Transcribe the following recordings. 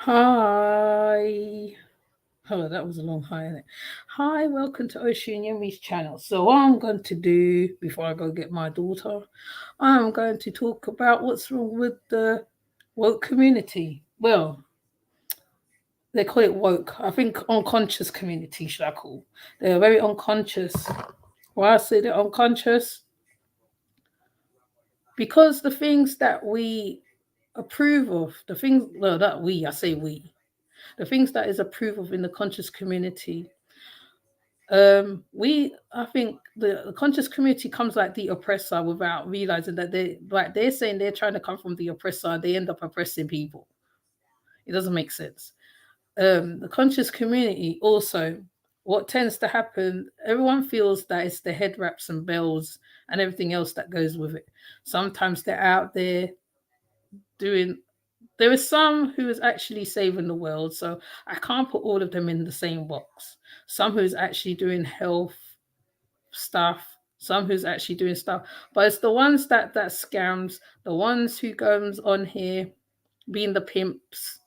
Hi. Oh, that was a long hi, innit? Hi, welcome to Ocean Yumi's channel. So, what I'm going to do before I go get my daughter, I'm going to talk about what's wrong with the woke community. Well, they call it woke. I think unconscious community, should I call? They're very unconscious. Why I say they're unconscious? Because the things that we approve of, the things, well, that we, I say we, the things that is approved of in the conscious community, we I think the conscious community comes like the oppressor without realizing that they're saying they're trying to come from the oppressor, they end up oppressing people. It doesn't make sense. The conscious community also, what tends to happen, everyone feels that it's the head wraps and bells and everything else that goes with it. Sometimes they're out there doing, there is some who is actually saving the world, so I can't put all of them in the same box. Some who's actually doing health stuff, some who's actually doing stuff, but it's the ones that scams, the ones who goes on here being the pimps,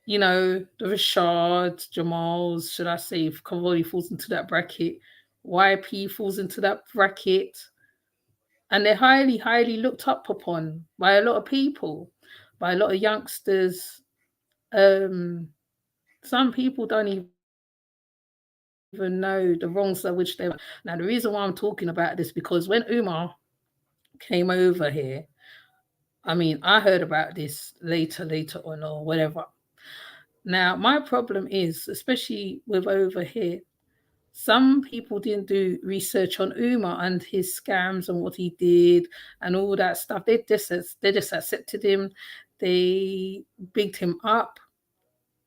the Rashards, Jamals, should I say, if Cavalli falls into that bracket, YP falls into that bracket, and they're highly, highly looked up upon by a lot of people, by a lot of youngsters. Um, some people don't even know the wrongs at which they're. Now, the reason why I'm talking about this because when Umar came over here, I mean, I heard about this later on or whatever. Now, my problem is, especially with over here, some people didn't do research on Umar and his scams and what he did and all that stuff. They just accepted him. They bigged him up.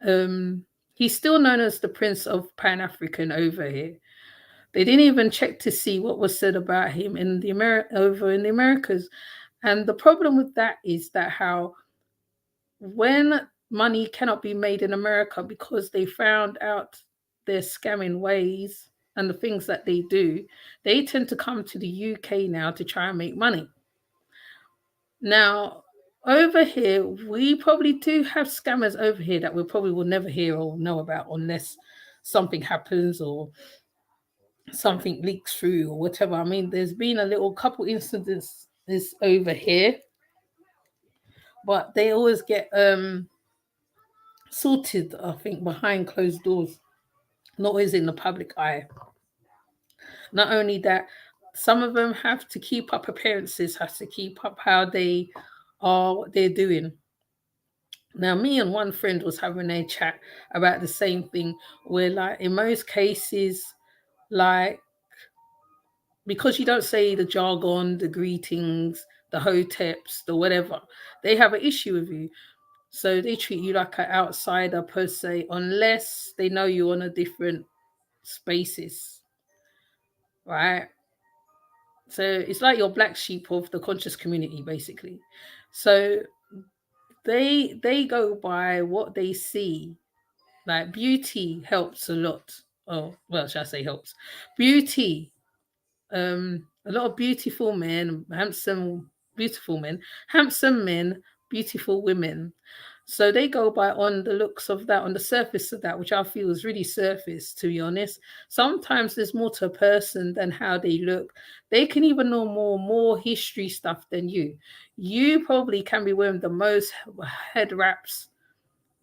Um, he's still known as the Prince of Pan African over here. They didn't even check to see what was said about him in the over in the Americas. And the problem with that is that how when money cannot be made in America because they found out their scamming ways and the things that they do, they tend to come to the UK now to try and make money. Now, over here, we probably do have scammers over here that we probably will never hear or know about unless something happens or something leaks through or whatever. I mean, there's been a little couple incidents this over here, but they always get sorted, I think, behind closed doors, not always in the public eye. Not only that, some of them have to keep up appearances, have to keep up how they are, what they're doing. Now, me and one friend was having a chat about the same thing, where, like, in most cases, like, because you don't say the jargon, the greetings, the hoteps, the whatever, they have an issue with you. So they treat you like an outsider per se, unless they know you on a different spaces, right? So it's like your black sheep of the conscious community, basically. So they go by what they see. Like beauty helps a lot. Oh, well, should I say helps? Beauty. A lot of beautiful men, handsome men, beautiful women. So they go by on the looks of that, on the surface of that, which I feel is really surface, to be honest. Sometimes there's more to a person than how they look. They can even know more history stuff than you. You probably can be wearing the most head wraps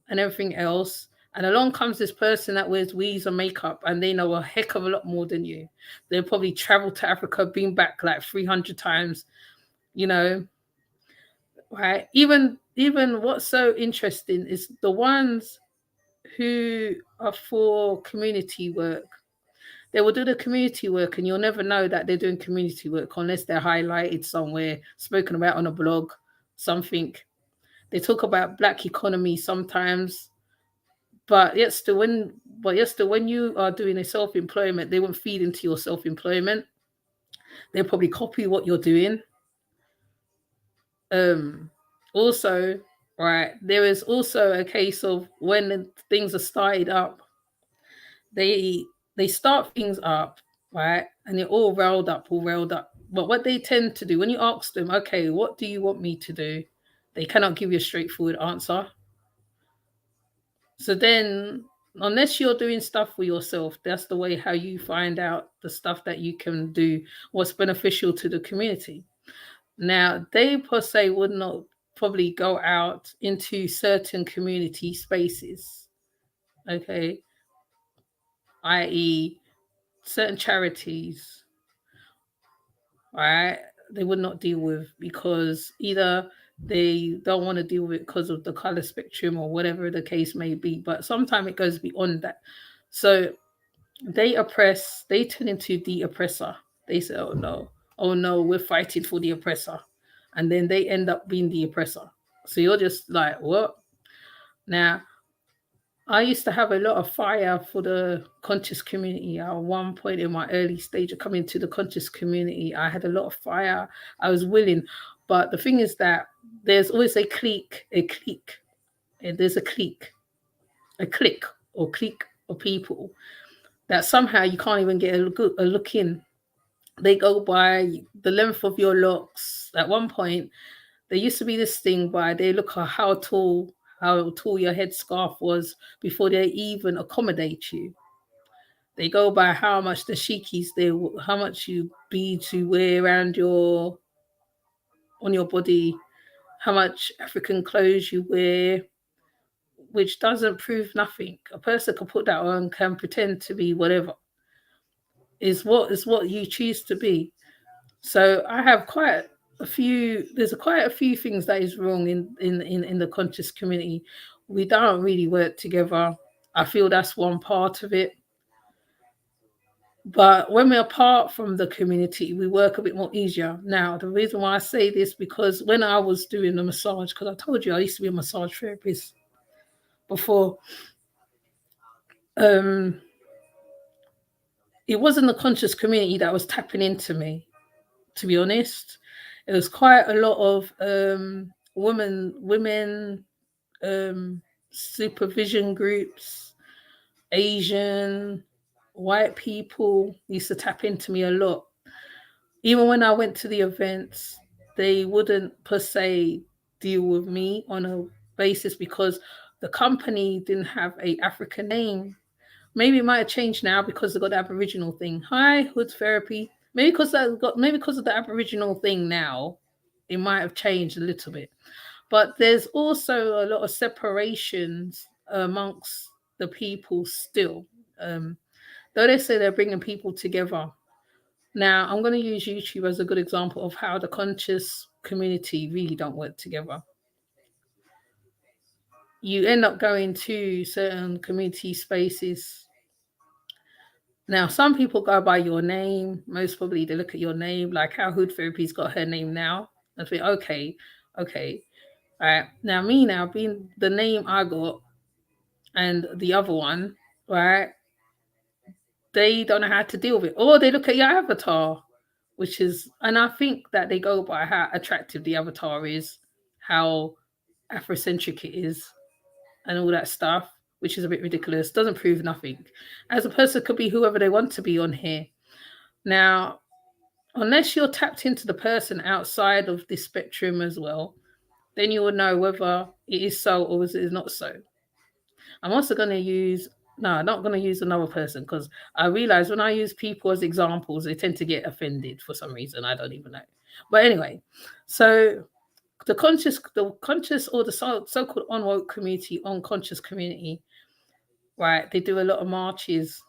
and everything else. And along comes this person that wears weaves and makeup, and they know a heck of a lot more than you. They'll probably travel to Africa, been back like 300 times, you know, right? Even what's so interesting is the ones who are for community work. They will do the community work, and you'll never know that they're doing community work unless they're highlighted somewhere, spoken about on a blog, something. They talk about black economy sometimes, but yet still when you are doing a self-employment, they won't feed into your self-employment. They'll probably copy what you're doing. Um, Also, right, there is also a case of when things are started up, they they start things up, right, and they're all railed up. But what they tend to do when you ask them, okay, what do you want me to do? They cannot give you a straightforward answer. So then, unless you're doing stuff for yourself, that's the way how you find out the stuff that you can do, what's beneficial to the community. Now, they per se would not probably go out into certain community spaces, okay, i.e., certain charities, right? They would not deal with, because either they don't want to deal with it because of the color spectrum or whatever the case may be. But sometimes it goes beyond that. So they oppress, they turn into the oppressor. They say, oh no, we're fighting for the oppressor. And then they end up being the oppressor. So you're just like, what? Now, I used to have a lot of fire for the conscious community. At one point in my early stage of coming to the conscious community, I had a lot of fire. I was willing. But the thing is that there's always a clique, and there's a clique or clique of people that somehow you can't even get a look in. They go by the length of your locks. At one point, there used to be this thing by they look at how tall your headscarf was before they even accommodate you. They go by how much the shikis how much you beads you wear around on your body, how much African clothes you wear, which doesn't prove nothing. A person can put that on, can pretend to be whatever. Is what you choose to be. So I have quite a few. There's quite a few things that is wrong in the conscious community. We don't really work together. I feel that's one part of it. But when we're apart from the community, we work a bit more easier. Now, the reason why I say this, because when I was doing the massage, because I told you I used to be a massage therapist before, it wasn't the conscious community that was tapping into me, to be honest. It was quite a lot of women supervision groups, Asian, white people used to tap into me a lot. Even when I went to the events, they wouldn't per se deal with me on a basis because the company didn't have a African name. Maybe it might have changed now because they got the Aboriginal thing. Hi, Hood Therapy. Maybe because of the Aboriginal thing now, it might have changed a little bit. But there's also a lot of separations amongst the people still. Though they say they're bringing people together. Now, I'm going to use YouTube as a good example of how the conscious community really don't work together. You end up going to certain community spaces. Now, some people go by your name. Most probably they look at your name, like how Hood Therapy's got her name now. I think, okay. All right. Now, me now, being the name I got and the other one, right, they don't know how to deal with it. Or they look at your avatar, which is, and I think that they go by how attractive the avatar is, how Afrocentric it is, and all that stuff, which is a bit ridiculous. Doesn't prove nothing. As a person could be whoever they want to be on here. Now, unless you're tapped into the person outside of this spectrum as well, then you will know whether it is so or is it not so. I'm also going to use, no, I'm not going to use another person because I realize when I use people as examples, they tend to get offended for some reason. I don't even know. But anyway, so the conscious or the so-called unwoke community, unconscious community, right? They do a lot of marches.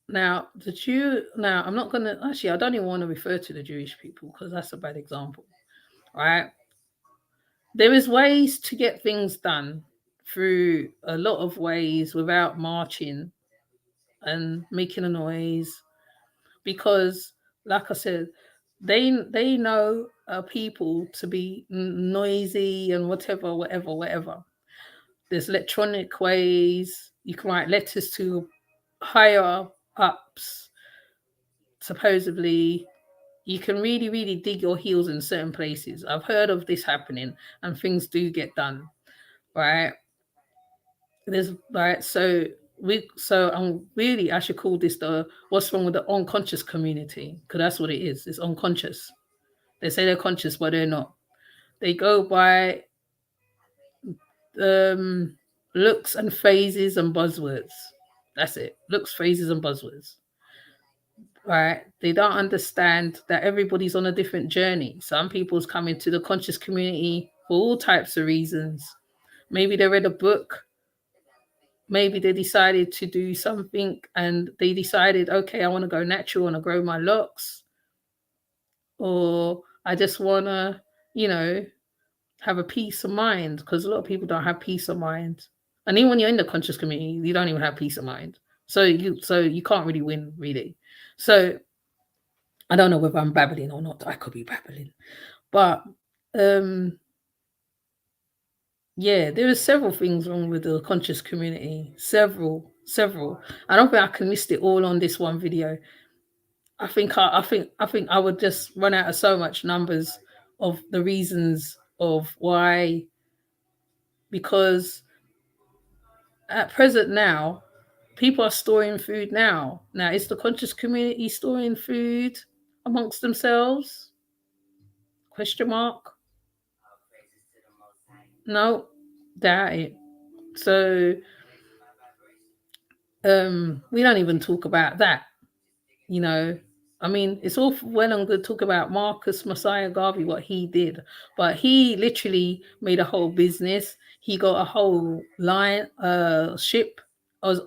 Now, I'm not going to, actually, I don't even want to refer to the Jewish people because that's a bad example, right? There is ways to get things done through a lot of ways without marching and making a noise because, like I said, they know people to be noisy and whatever. There's electronic ways. You can write letters to higher ups, supposedly. You can really, really dig your heels in certain places. I've heard of this happening and things do get done, right? There's right, so I'm really, I should call this the what's wrong with the unconscious community, because that's what it is. It's unconscious. They say they're conscious, but they're not. They go by looks and phases and buzzwords. That's it. Looks, phrases, and buzzwords. Right? They don't understand that everybody's on a different journey. Some people's coming to the conscious community for all types of reasons. Maybe they read a book. Maybe they decided to do something and they decided, okay, I want to go natural, I want to grow my locks. Or I just want to, have a peace of mind, because a lot of people don't have peace of mind. And even when you're in the conscious community, you don't even have peace of mind. So you can't really win, really. So I don't know whether I'm babbling or not. I could be babbling. But yeah, there are several things wrong with the conscious community. Several. I don't think I can list it all on this one video. I think I would just run out of so much numbers of the reasons of why. Because at present now, people are storing food now. Now, is the conscious community storing food amongst themselves? Question mark. No, doubt it. So we don't even talk about that. I mean, it's all well and good talk about Marcus Messiah Garvey, what he did, but he literally made a whole business. He got a whole ship,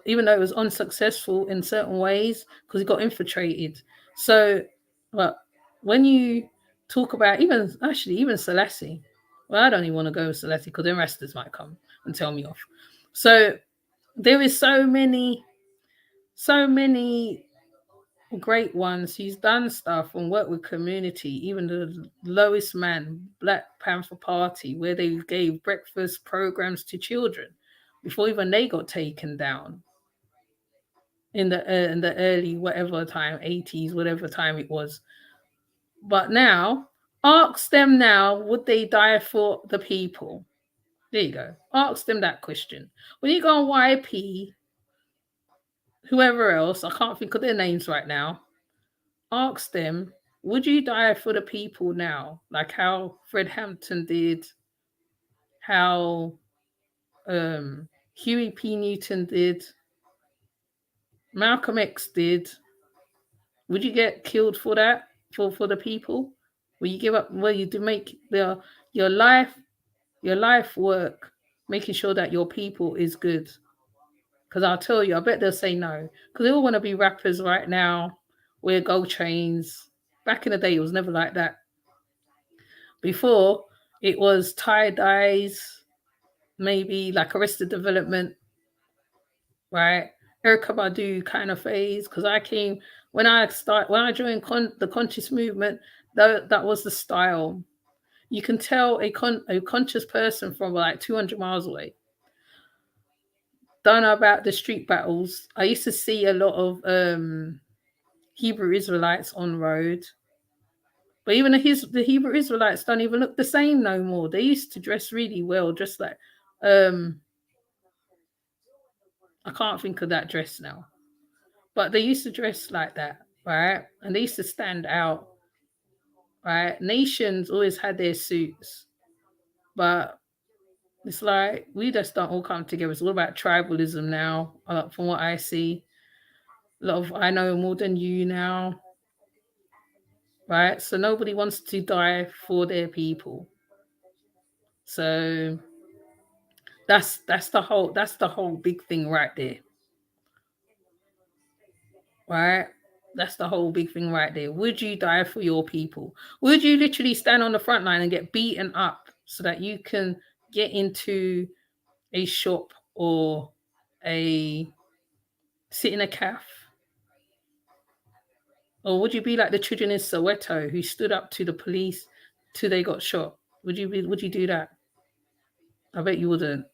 even though it was unsuccessful in certain ways because he got infiltrated. So, but when you talk about even Selassie, well, I don't even want to go with Selassie because then Rastas might come and tell me off. So there is so many great ones who's done stuff and worked with community, even the lowest man, Black Panther Party, where they gave breakfast programs to children before even they got taken down in the early whatever time, 80s, whatever time it was. But now, ask them now, would they die for the people? There you go. Ask them that question. When you go on YP, whoever else, I can't think of their names right now, ask them, would you die for the people now? Like how Fred Hampton did, how Huey P. Newton did, Malcolm X did. Would you get killed for that? For the people? Will you give up? Will you do make your life work, making sure that your people is good? Because I'll tell you, I bet they'll say no. Because they all want to be rappers right now, wear gold chains. Back in the day, it was never like that. Before, it was tie-dyes, maybe like Arrested Development, right? Erykah Badu kind of phase. Because when I joined the conscious movement, that was the style. You can tell a conscious person from like 200 miles away. Don't know about the street battles. I used to see a lot of Hebrew Israelites on road. But even the Hebrew Israelites don't even look the same no more. They used to dress really well, just like I can't think of that dress now. But they used to dress like that, right? And they used to stand out, right? Nations always had their suits, but it's like we just don't all come together. It's all about tribalism now, from what I see. A lot of I know more than you now, right? So nobody wants to die for their people. So that's the whole big thing right there. Right? That's the whole big thing right there. Would you die for your people? Would you literally stand on the front line and get beaten up so that you can get into a shop or sit in a cafe? Or would you be like the children in Soweto who stood up to the police till they got shot? Would you do that? I bet you wouldn't.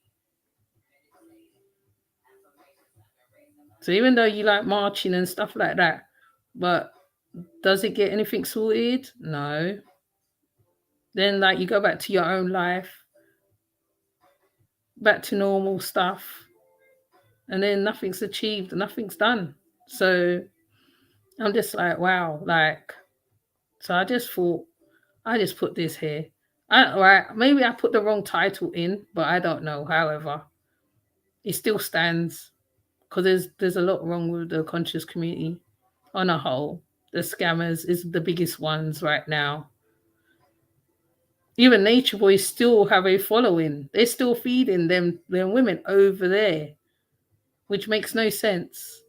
So even though you like marching and stuff like that, but does it get anything sorted? No. Then like you go back to your own life, back to normal stuff, and then nothing's achieved, nothing's done. So I'm just like, wow, like, so I just thought, I just put this here. Maybe I put the wrong title in, but I don't know. However, it still stands, because there's a lot wrong with the conscious community on a whole. The scammers is the biggest ones right now. Even Nature Boys still have a following. They're still feeding them women over there, which makes no sense.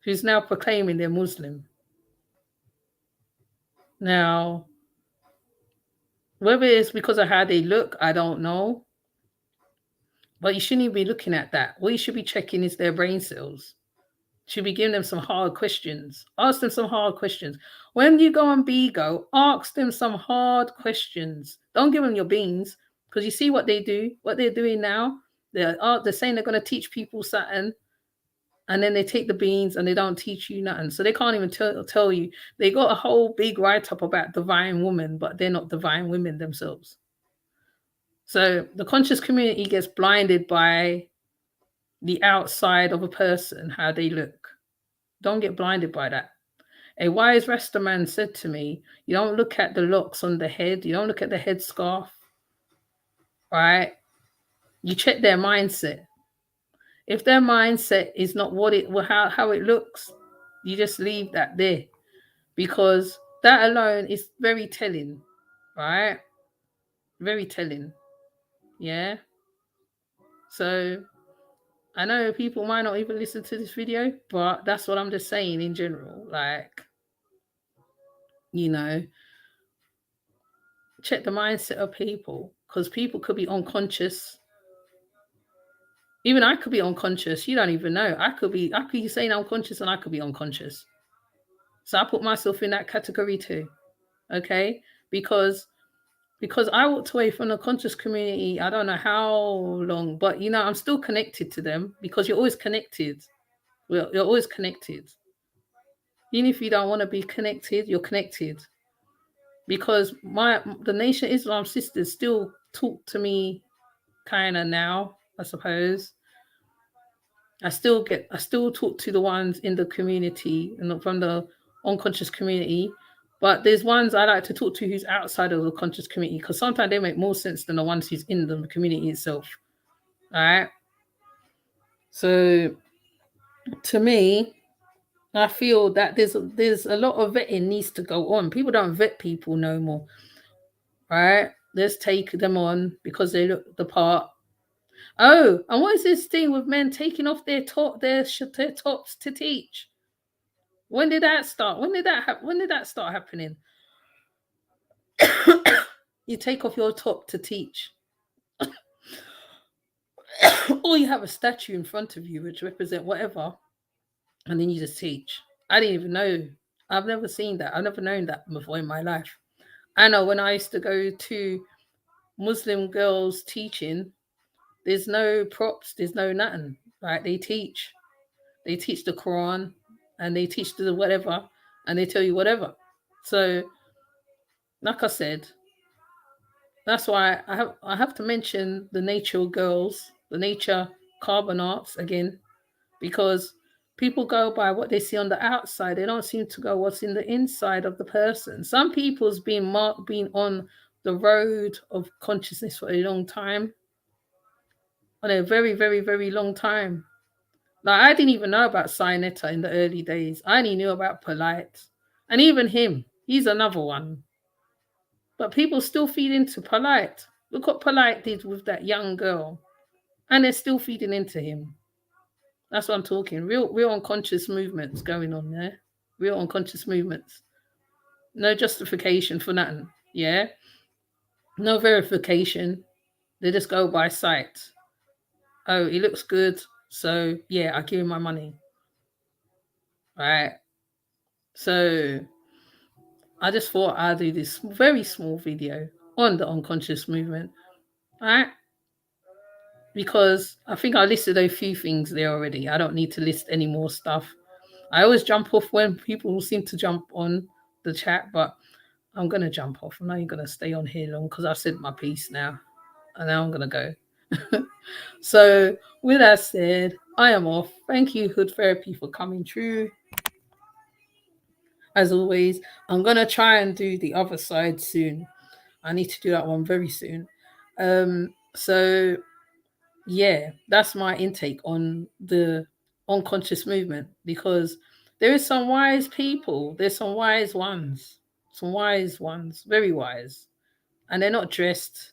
Who's now proclaiming they're Muslim. Now, whether it's because of how they look, I don't know. But you shouldn't even be looking at that. What you should be checking is their brain cells. You should be giving them some hard questions. Ask them some hard questions. When you go on Bigo, ask them some hard questions. Don't give them your beans, because you see what they do, what they're doing now. They're saying they're going to teach people something, and then they take the beans and they don't teach you nothing. So they can't even tell you. They got a whole big write-up about divine women, but they're not divine women themselves. So the conscious community gets blinded by the outside of a person, how they look. Don't get blinded by that. A wise Rasta man said to me, you don't look at the locks on the head, you don't look at the headscarf, right? You check their mindset. If their mindset is not how it looks, you just leave that there, because that alone is very telling, right? Very telling. Yeah. So I know people might not even listen to this video, but that's what I'm just saying in general. Like, you know, check the mindset of people, because people could be unconscious. Even I could be unconscious. You don't even know. I could be saying unconscious, and I could be unconscious. So I put myself in that category too. Okay? Because I walked away from the conscious community, I don't know how long, but I'm still connected to them, because you're always connected. Well, you're always connected. Even if you don't want to be connected, you're connected. Because the Nation of Islam sisters still talk to me kind of now, I suppose. I still talk to the ones in the community and from the unconscious community, but there's ones I like to talk to who's outside of the conscious community, because sometimes they make more sense than the ones who's in the community itself. All right. So to me, I feel that there's a lot of vetting needs to go on. People don't vet people no more. Right? Let's take them on because they look the part. Oh, and what is this thing with men taking off their tops to teach? When did that start? When did that start happening? You take off your top to teach. Or you have a statue in front of you which represent whatever, and then you just teach. I didn't even know. I've never seen that. I've never known that before in my life. I know when I used to go to Muslim girls teaching, there's no props, there's no nothing. Right? They teach the Quran, and they teach the whatever, and they tell you whatever. So, like I said, that's why I have to mention the nature girls, the nature carbon arts again, because people go by what they see on the outside. They don't seem to go what's in the inside of the person. Some people's been on the road of consciousness for a long time, on a very, very, very long time. Like, I didn't even know about Sinetta in the early days. I only knew about Polite, and even him. He's another one. But people still feed into Polite. Look what Polite did with that young girl. And they're still feeding into him. That's what I'm talking. Real unconscious movements going on there. Real unconscious movements. No justification for nothing. Yeah? No verification. They just go by sight. Oh, he looks good. So, yeah, I give him my money. Right? So, I just thought I'd do this very small video on the unconscious movement. Right? Because I think I listed a few things there already. I don't need to list any more stuff. I always jump off when people seem to jump on the chat, but I'm going to jump off. I'm not even going to stay on here long because I've said my piece now. And now I'm going to go. So with that said, I am off. Thank you, Hood Therapy, for coming through. As always, I'm going to try and do the other side soon. I need to do that one very soon. So Yeah, that's my intake on the unconscious movement, because there is some wise people, there's some wise ones, very wise, and they're not dressed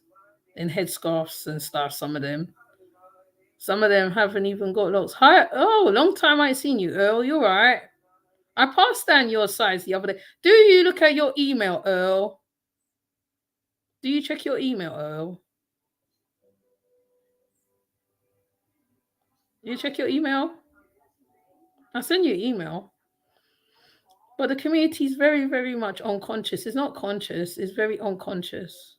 in headscarves and stuff. Some of them haven't even got locks. Hi, oh, long time I ain't seen you, Earl. You're right. I passed down your size the other day. Do you look at your email, Earl? Do you check your email, Earl? You check your email? I send you an email. But the community is very, very much unconscious. It's not conscious, it's very unconscious.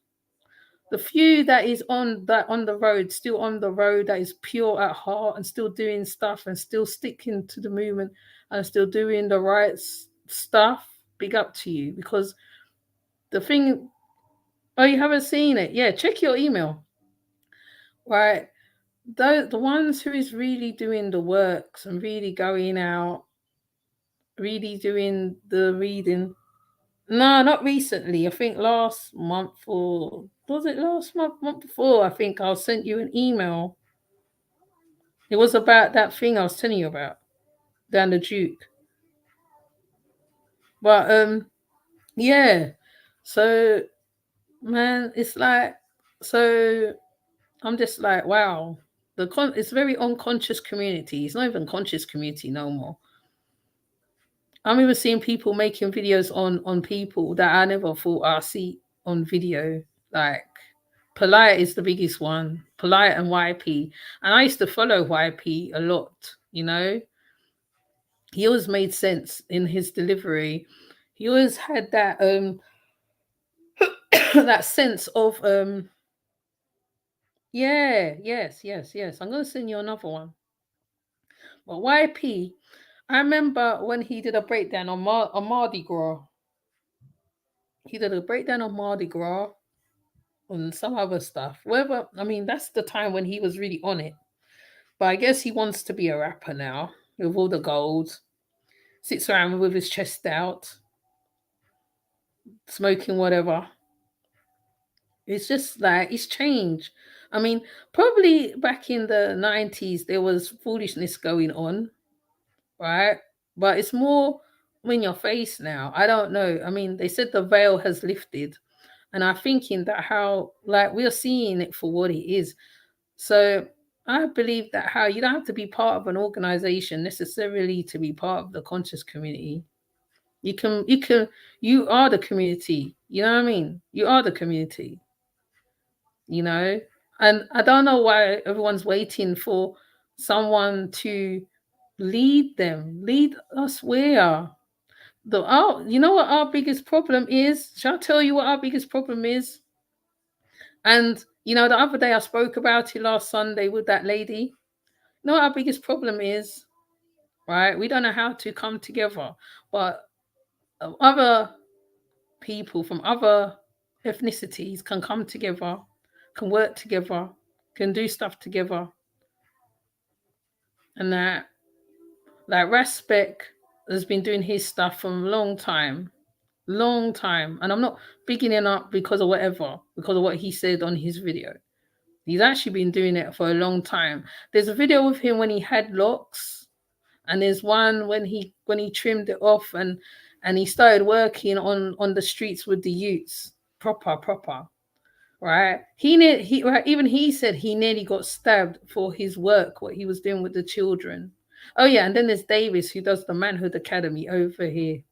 The few that is on the road, still on the road, that is pure at heart and still doing stuff and still sticking to the movement and still doing the right stuff, big up to you. Because the thing, oh, you haven't seen it? Yeah, check your email. Right. The ones who is really doing the works and really going out, really doing the reading. No, not recently. I think last month, or was it last month, month before? I think I sent you an email. It was about that thing I was telling you about down the Duke. But yeah. So man, it's like, so I'm just like, wow. It's very unconscious community. It's not even conscious community no more. I'm even seeing people making videos on people that I never thought I'd see on video. Like Polite is the biggest one. Polite and YP. And I used to follow YP a lot, you know. He always made sense in his delivery. He always had that that sense of yeah, yes. I'm gonna send you another one. But YP, I remember when he did a breakdown on Mardi Gras. He did a breakdown on Mardi Gras and some other stuff. Whether, I mean, that's the time when he was really on it. But I guess he wants to be a rapper now with all the gold. Sits around with his chest out, smoking whatever. It's just like it's changed. I mean, probably back in the 90s there was foolishness going on, right? But it's more in your face now. I don't know. I mean, they said the veil has lifted. And I'm thinking that how like we're seeing it for what it is. So I believe that how you don't have to be part of an organization necessarily to be part of the conscious community. You are the community. You know what I mean? You are the community, you know? And I don't know why everyone's waiting for someone to lead them. Lead us where? You know what our biggest problem is? Shall I tell you what our biggest problem is? And you know, the other day I spoke about it last Sunday with that lady. You know what our biggest problem is, right? We don't know how to come together. But other people from other ethnicities can come together, can work together, can do stuff together. And that, like Raspek has been doing his stuff for a long time. Long time. And I'm not bigging him up because of whatever, because of what he said on his video. He's actually been doing it for a long time. There's a video of him when he had locks, and there's one when he trimmed it off and he started working on the streets with the youths, proper, right? Right, even he said he nearly got stabbed for his work, what he was doing with the children. Oh yeah, and then there's Davis who does the Manhood Academy over here.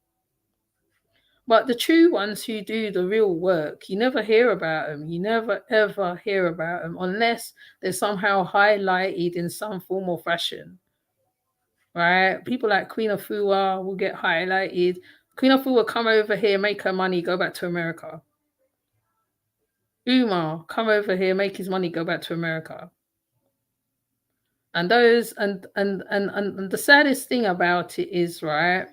But the true ones who do the real work, you never hear about them. You never ever hear about them unless they're somehow highlighted in some form or fashion, right? People like Queen Afua will get highlighted. Queen Afua will come over here, make her money, go back to America. Umar come over here, make his money, go back to America. And those and the saddest thing about it is right.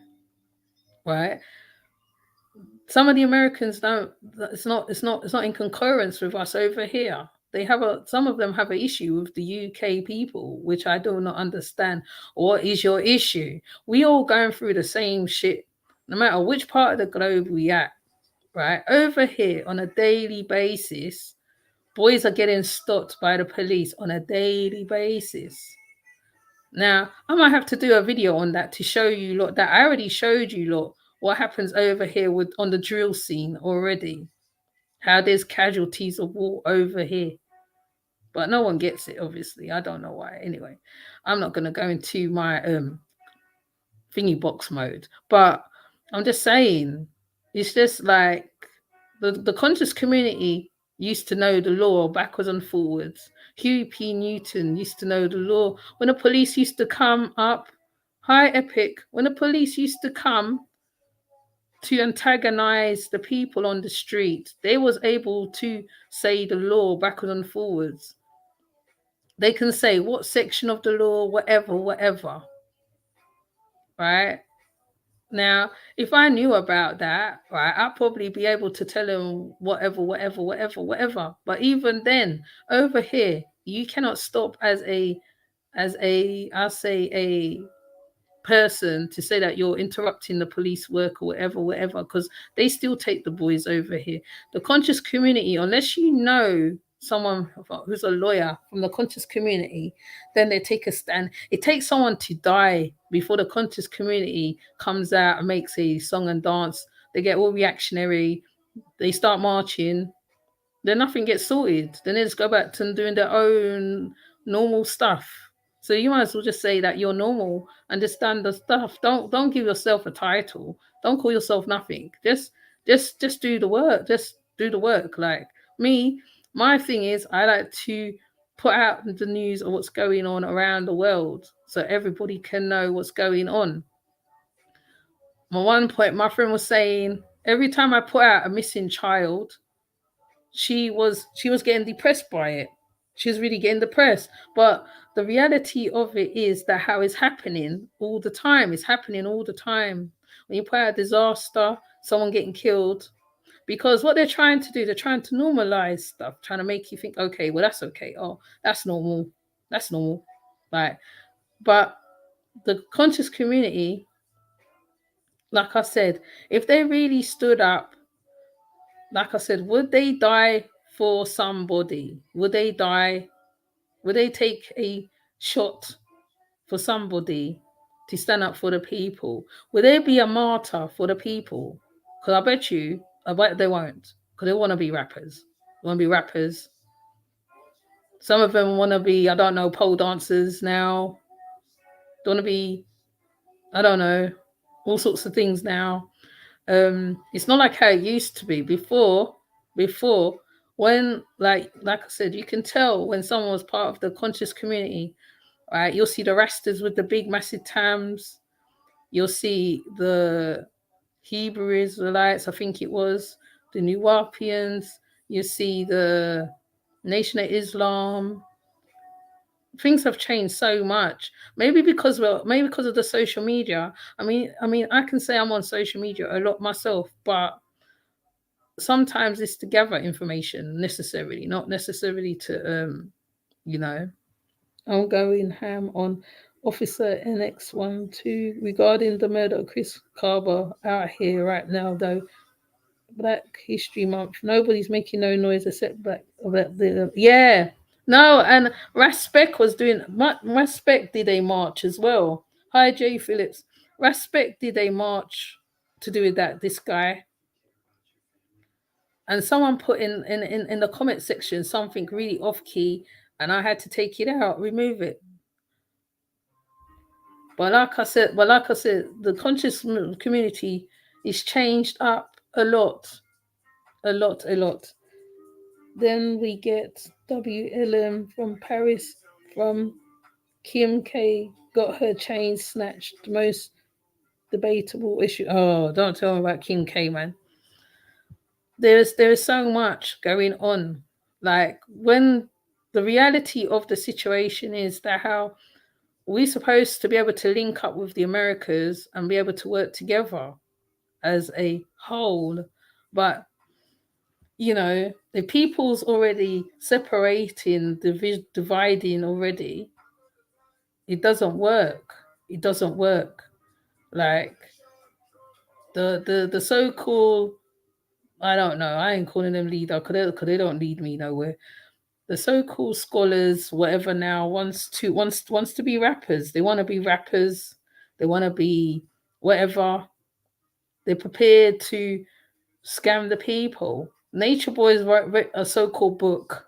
Some of the Americans don't. It's not in concurrence with us over here. Some of them have an issue with the UK people, which I do not understand. What is your issue? We all going through the same shit, no matter which part of the globe we at, right? Over here on a daily basis, Boys are getting stopped by the police on a daily basis. Now, I might have to do a video on that to show you lot that I already showed you lot what happens over here with on the drill scene already. How there's casualties of war over here. But no one gets it, obviously. I don't know why. Anyway, I'm not gonna go into my thingy box mode. But I'm just saying, it's just like the conscious community used to know the law backwards and forwards. Huey P. Newton used to know the law. When the police used to come up, hi Epic, when the police used to come to antagonize the people on the street, they was able to say the law backwards and forwards. They can say what section of the law, whatever. Right? Now, if I knew about that, right, I'd probably be able to tell him whatever. But even then, over here, you cannot stop as I'll say a person to say that you're interrupting the police work or whatever, because they still take the boys over here. The conscious community, unless you know someone who's a lawyer from the conscious community, then they take a stand. It takes someone to die before the conscious community comes out and makes a song and dance. They get all reactionary, they start marching, then nothing gets sorted. Then they just go back to doing their own normal stuff. So you might as well just say that you're normal, understand the stuff. Don't give yourself a title. Don't call yourself nothing. Just do the work. Just do the work. Like me, my thing is I like to put out the news of what's going on around the world so everybody can know what's going on. At one point, my friend was saying every time I put out a missing child, she was getting depressed by it. She was really getting depressed. But the reality of it is that how it's happening all the time. It's happening all the time. When you put out a disaster, someone getting killed, because what they're trying to do, they're trying to normalize stuff, trying to make you think, okay, well, that's okay. Oh, that's normal. That's normal. Right. But the conscious community, like I said, if they really stood up, like I said, would they die for somebody? Would they die? Would they take a shot for somebody to stand up for the people? Would they be a martyr for the people? Because I bet they won't. Because they want to be rappers. They want to be rappers. Some of them want to be, I don't know, pole dancers now. They want to be, I don't know, all sorts of things now. It's not like how it used to be before when like I said, you can tell when someone was part of the conscious community, right? You'll see the Rastas with the big massive tams. You'll see the Hebrew Israelites, I think it was, the Nuwapians. You see the Nation of Islam. Things have changed so much. Maybe because of the social media. I mean, I can say I'm on social media a lot myself, but sometimes it's to gather information necessarily, not necessarily to you know. I'm going ham on Officer NX12 regarding the murder of Chris Carver out here right now, though. Black History Month. Nobody's making no noise except yeah. No, and Raspek was doing. Raspek did a march as well. Hi, Jay Phillips. Raspek did a march to do with that. This guy, and someone put in the comment section something really off key, and I had to take it out, remove it. But like I said, the conscious community is changed up a lot. Then we get WLM from Paris, from Kim K got her chain snatched. The most debatable issue. Oh, don't tell me about Kim K, man. There is so much going on. Like when the reality of the situation is that how we're supposed to be able to link up with the Americas and be able to work together as a whole, but the people's already separating, dividing already. It doesn't work. It doesn't work. Like the so-called, I don't know, I ain't calling them leader because they don't lead me nowhere. the so-called scholars, whatever now, wants to be rappers. They want to be rappers. They want to be whatever. They're prepared to scam the people. Nature Boys wrote a so-called book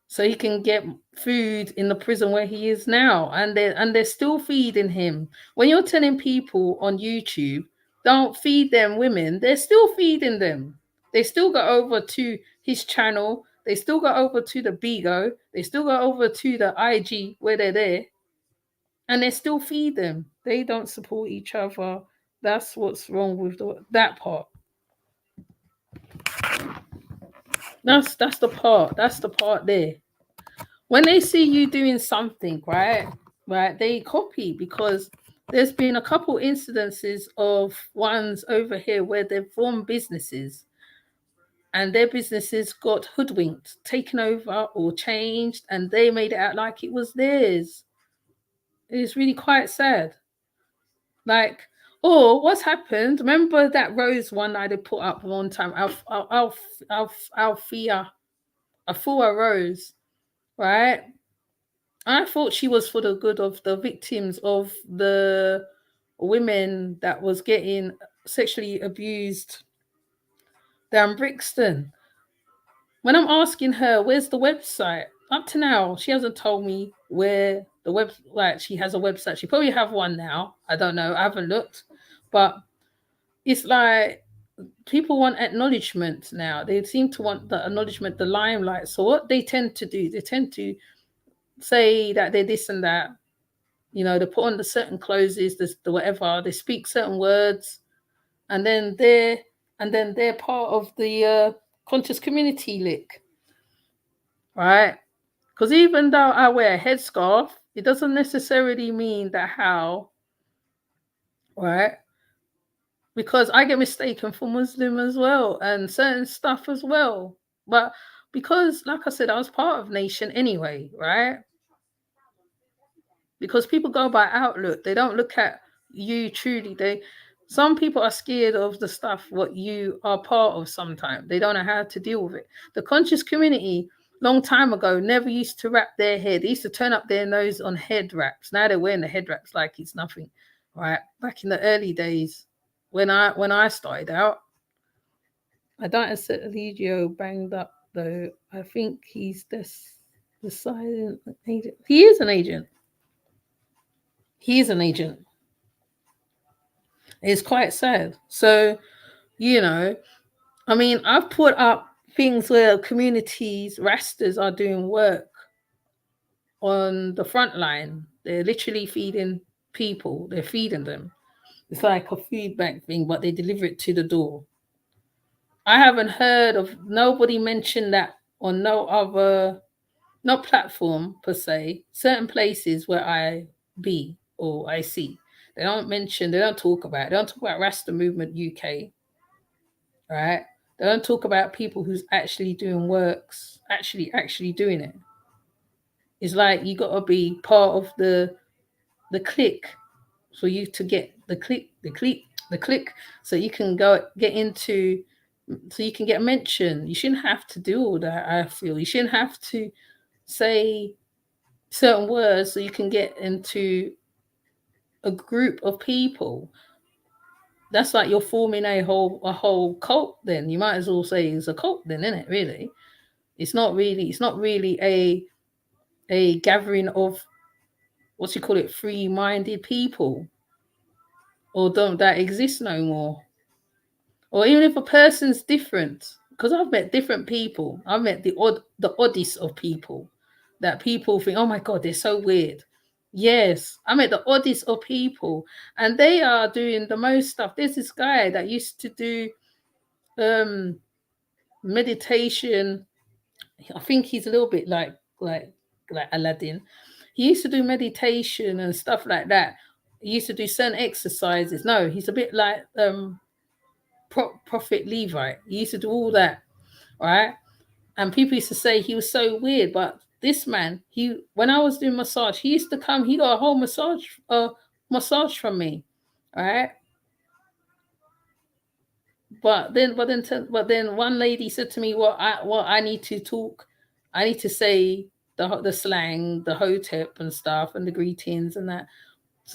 so he can get food in the prison where he is now, and they're still feeding him. When you're telling people on YouTube, don't feed them women, they're still feeding them. They still go over to his channel, they still go over to the Bigo, they still go over to the IG where they're there, and they still feed them. They don't support each other. That's what's wrong with that part. That's the part. That's the part there. When they see you doing something, right, they copy, because there's been a couple incidences of ones over here where they've formed businesses and their businesses got hoodwinked, taken over or changed, and they made it out like it was theirs. It's really quite sad. Like, or what's happened? Remember that Rose one I did put up one time, Alfia Rose, right? I thought she was for the good of the victims of the women that was getting sexually abused down Brixton. When I'm asking her, where's the website? Up to now, she hasn't told me where the web, like she has a website. She probably have one now. I don't know. I haven't looked. But it's like people want acknowledgement now. They seem to want the acknowledgement, the limelight. So what they tend to do, they tend to say that they're this and that. You know, they put on the certain clothes, the whatever, they speak certain words, and then they're part of the conscious community lick, right? Because even though I wear a headscarf, it doesn't necessarily mean that how, right? Because I get mistaken for Muslim as well and certain stuff as well. But because, like I said, I was part of Nation anyway, right? Because people go by outlook, they don't look at you truly. Some people are scared of the stuff what you are part of. Sometimes they don't know how to deal with it. The conscious community long time ago never used to wrap their head. They used to turn up their nose on head wraps. Now they're wearing the head wraps like it's nothing, right? Back in the early days when I started out, I don't say Eligio banged up though. I think he's the silent agent. He is an agent. He's an agent. It's quite sad. So, you know, I mean, I've put up things where communities, Rastas are doing work on the front line. They're literally feeding people, they're feeding them. It's like a food bank thing, but they deliver it to the door. I haven't heard of nobody mention that on no other, not platform per se, certain places where I be or I see. They don't mention, they don't talk about it. They don't talk about Rasta Movement UK, right? They don't talk about people who's actually doing works, actually doing it. It's like you gotta be part of the clique for you to get the click, so you can go get into, so you can get mentioned. You shouldn't have to do all that. I feel you shouldn't have to say certain words so you can get into a group of people. That's like you're forming a whole cult. Then you might as well say it's a cult. Then, isn't it? Really, it's not really. It's not really a gathering of what you call it, free-minded people, or don't that exist no more. Or even if a person's different, because I've met different people. I've met the oddest of people that people think, oh my God, they're so weird. Yes, I met the oddest of people, and they are doing the most stuff. There's this guy that used to do meditation. I think he's a little bit like Aladdin. He used to do meditation and stuff like that. He used to do certain exercises. No, he's a bit like Prophet Levi. He used to do all that, right? And people used to say he was so weird, but this man, he when I was doing massage, he used to come. He got a whole massage from me, right? But then one lady said to me, what I need to talk. I need to say the slang, the hotep and stuff, and the greetings and that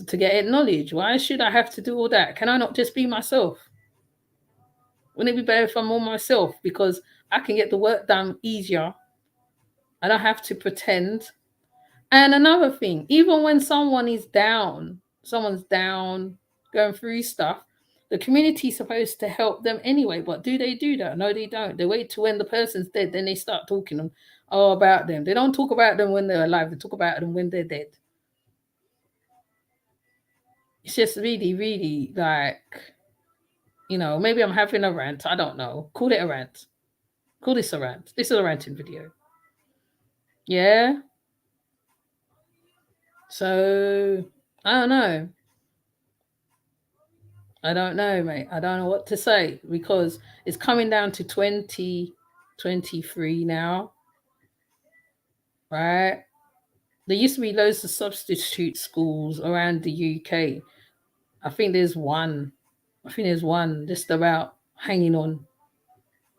to get acknowledged. Why should I have to do all that? Can I not just be myself? Wouldn't it be better if I'm all myself? Because I can get the work done easier. I don't have to pretend. And another thing, even when someone's down, going through stuff, the community's supposed to help them anyway. But do they do that? No, they don't. They wait till when the person's dead, then they start talking about them. They don't talk about them when they're alive. They talk about them when they're dead. It's just really, really like, maybe I'm having a rant. I don't know. Call it a rant. Call this a rant. This is a ranting video. Yeah. So I don't know. I don't know, mate. I don't know what to say because it's coming down to 2023 now, right? There used to be loads of substitute schools around the UK. I think there's one. Just about hanging on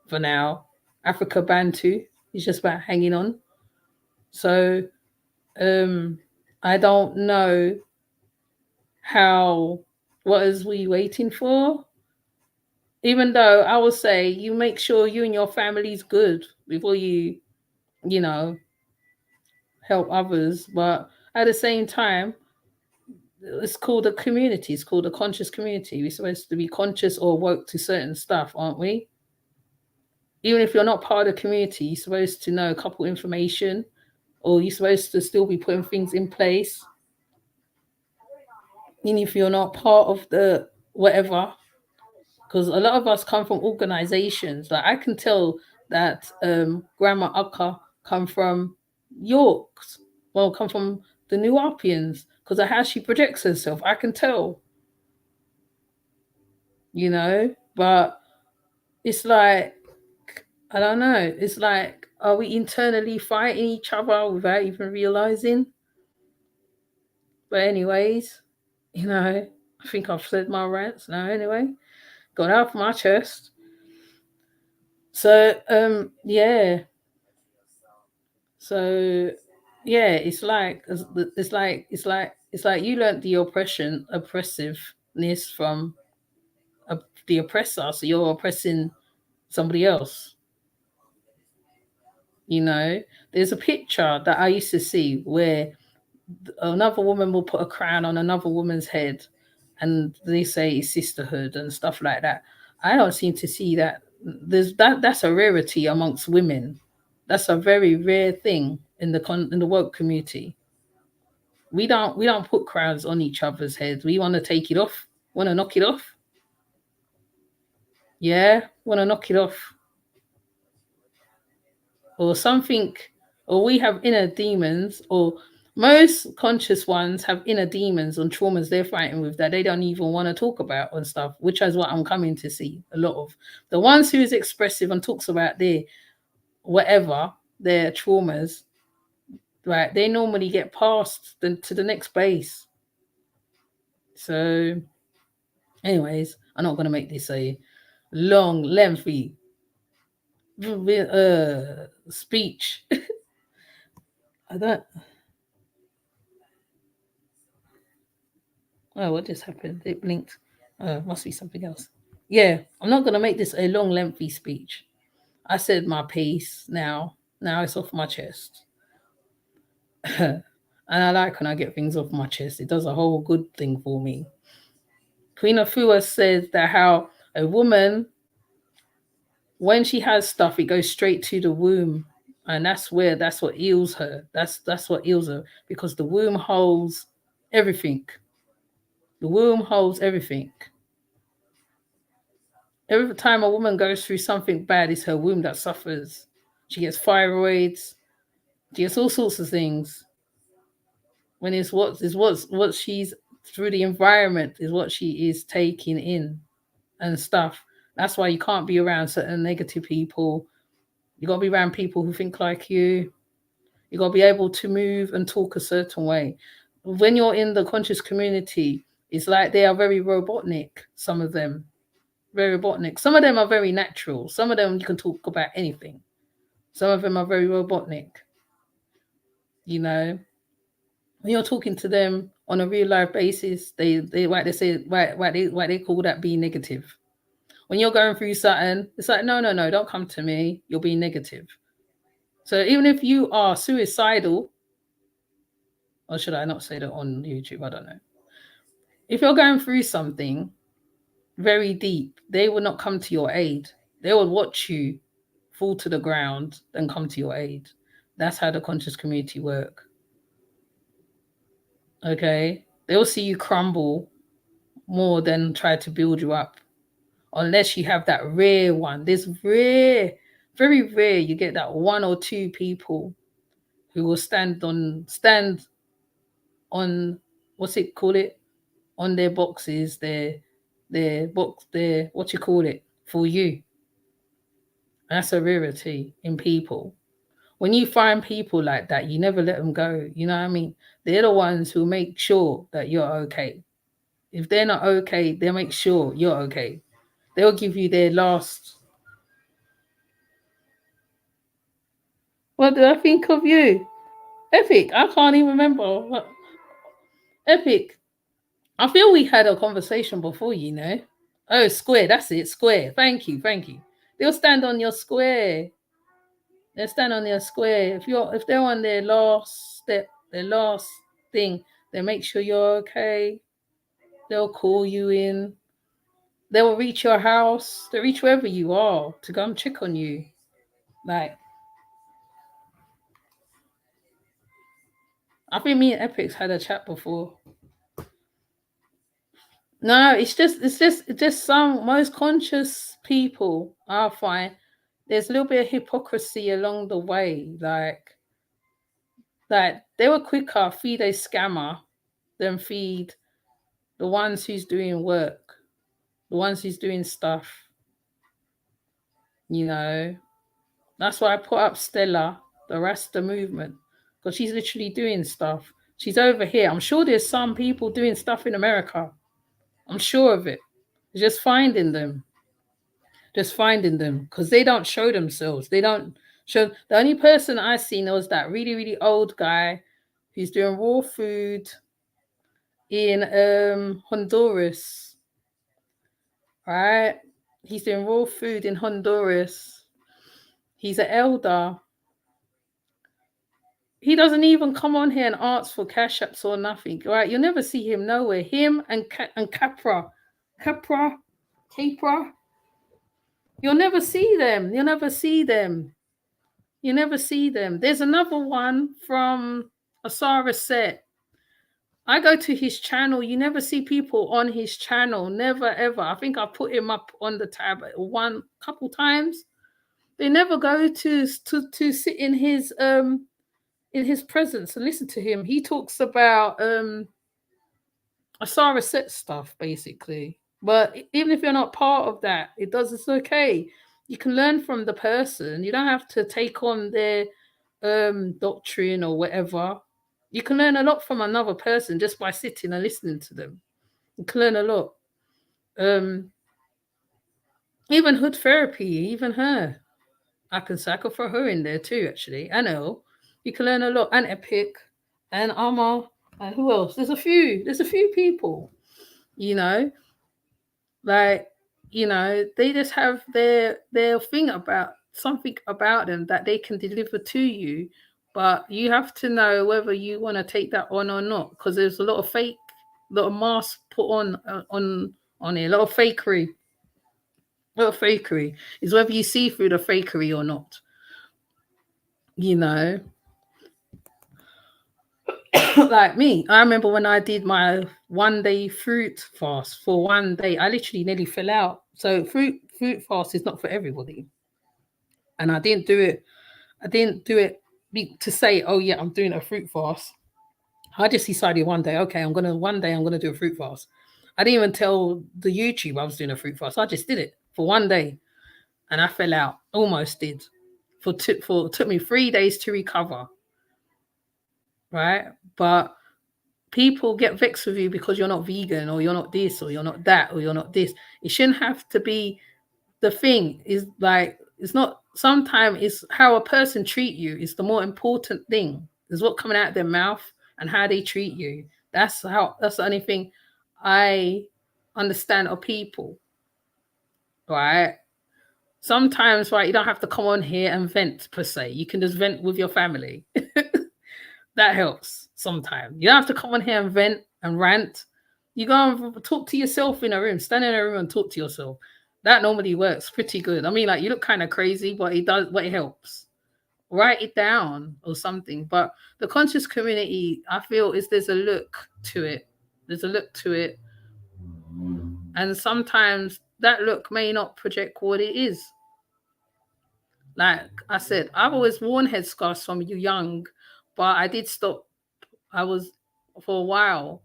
for now. Africa Bantu is just about hanging on. So I don't know what is we waiting for? Even though I will say you make sure you and your family's good before you help others. But at the same time, it's called a community. It's called a conscious community. We're supposed to be conscious or woke to certain stuff, aren't we? Even if you're not part of the community, you're supposed to know a couple information, or you're supposed to still be putting things in place. Even if you're not part of the whatever, because a lot of us come from organizations. Like I can tell that Grandma Akka come from York, come from the New Orleans, because of how she projects herself. I can tell, but it's like, I don't know. It's like, are we internally fighting each other without even realizing? But anyways, I think I've said my rants now anyway. Got out of my chest. So, yeah. So, yeah, it's like you learnt the oppressiveness from the oppressor, so you're oppressing somebody else. There's a picture that I used to see where another woman will put a crown on another woman's head, and they say it's sisterhood and stuff like that. I don't seem to see that. That's a rarity amongst women. That's a very rare thing in the woke community. We don't put crowns on each other's heads. We want to take it off. Want to knock it off? Yeah, want to knock it off. Or something, or we have inner demons, or most conscious ones have inner demons and traumas they're fighting with that they don't even want to talk about and stuff, which is what I'm coming to see a lot of. The ones who is expressive and talks about their traumas, right, they normally get past to the next base. So anyways, I'm not going to make this a long, lengthy speech. I don't. Oh, what just happened? It blinked. Must be something else. Yeah, I'm not going to make this a long, lengthy speech. I said my piece now. Now it's off my chest. And I like when I get things off my chest. It does a whole good thing for me. Queen Afua says that how a woman, when she has stuff, it goes straight to the womb. And that's what heals her. That's what heals her, because the womb holds everything. The womb holds everything. Every time a woman goes through something bad, it's her womb that suffers. She gets thyroids. She gets all sorts of things. When it's what she's through the environment is what she is taking in and stuff. That's why you can't be around certain negative people. You got to be around people who think like you. You got to be able to move and talk a certain way. When you're in the conscious community, it's like they are very robotic, some of them. Very robotic. Some of them are very natural. Some of them you can talk about anything. Some of them are very robotic. You know, when you're talking to them on a real life basis, they say why they call that being negative. When you're going through something, it's like no, don't come to me. You're being negative. So even if you are suicidal, or should I not say that on YouTube? I don't know. If you're going through something very deep, they will not come to your aid. They will watch you fall to the ground and come to your aid. That's how the conscious community work. Okay? They'll see you crumble more than try to build you up. Unless you have that rare one. There's rare, very rare, you get that one or two people who will stand on what's it call it? On their boxes, their box, their what you call it for you. That's a rarity in people. When you find people like that, you never let them go. You know what I mean? They're the ones who make sure that you're okay. If they're not okay, they'll make sure you're okay. They'll give you their last. What do I think of you? Epic. I can't even remember. Epic. I feel we had a conversation before, you know. Oh, square. That's it. Square. Thank you. They'll stand on your square. They'll stand on their square. If they're on their last step, their last thing, they make sure you're okay. They'll call you in. They will reach your house. They reach wherever you are to come check on you. Like, I think me and Epics had a chat before. No, it's just some most conscious people I find there's a little bit of hypocrisy along the way. Like they were quicker feed a scammer than feed the ones who's doing work, the ones who's doing stuff. You know, that's why I put up Stella, the Rasta movement, because she's literally doing stuff. She's over here. I'm sure there's some people doing stuff in America. I'm sure of it. Just finding them because they don't show themselves. They don't show. The only person I seen was that really, really old guy who's doing raw food in Honduras. Right? He's doing raw food in Honduras. He's an elder. He doesn't even come on here and ask for cash apps or nothing. Right? You'll never see him nowhere. Him and Capra. You'll never see them. There's another one from Asara Set. I go to his channel. You never see people on his channel. Never, ever. I think I put him up on the tab one couple times. They never go to sit in his presence and listen to him. He talks about Asara Set stuff, basically. But even if you're not part of that, it's okay. You can learn from the person. You don't have to take on their doctrine or whatever. You can learn a lot from another person just by sitting and listening to them. You can learn a lot. Even Hood Therapy, even her. I can throw her in there too, actually. I know. You can learn a lot. And Epic and Amma. And who else? There's a few people, you know. Like, you know, they just have their thing about something about them that they can deliver to you, but you have to know whether you want to take that on or not, because there's a lot of fake, a lot of masks put on here, a lot of fakery. Is whether you see through the fakery or not. You know, like me, I remember when I did my 1 day fruit fast for 1 day, I literally nearly fell out. So fruit fast is not for everybody. And I didn't do it to say, oh yeah, I'm doing a fruit fast. I just decided 1 day, okay, I'm gonna do a fruit fast. I didn't even tell the YouTube I was doing a fruit fast. I just did it for 1 day, and I fell out. Almost did. It took me 3 days to recover. Right, but people get vexed with you because you're not vegan, or you're not this, or you're not that, or you're not this. It shouldn't have to be. The thing is, like, it's not sometimes it's how a person treat you is the more important thing. Is what coming out of their mouth and how they treat you. That's the only thing I understand of people, right? Sometimes, right, you don't have to come on here and vent per se. You can just vent with your family. That helps sometimes. You don't have to come on here and vent and rant. You go and talk to yourself in a room, stand in a room and talk to yourself. That normally works pretty good. I mean, like, you look kind of crazy, but it does, but it helps. Write it down or something. But the conscious community, I feel, is there's a look to it. There's a look to it. And sometimes that look may not project what it is. Like I said, I've always worn headscarves from young, but I did stop. I was for a while.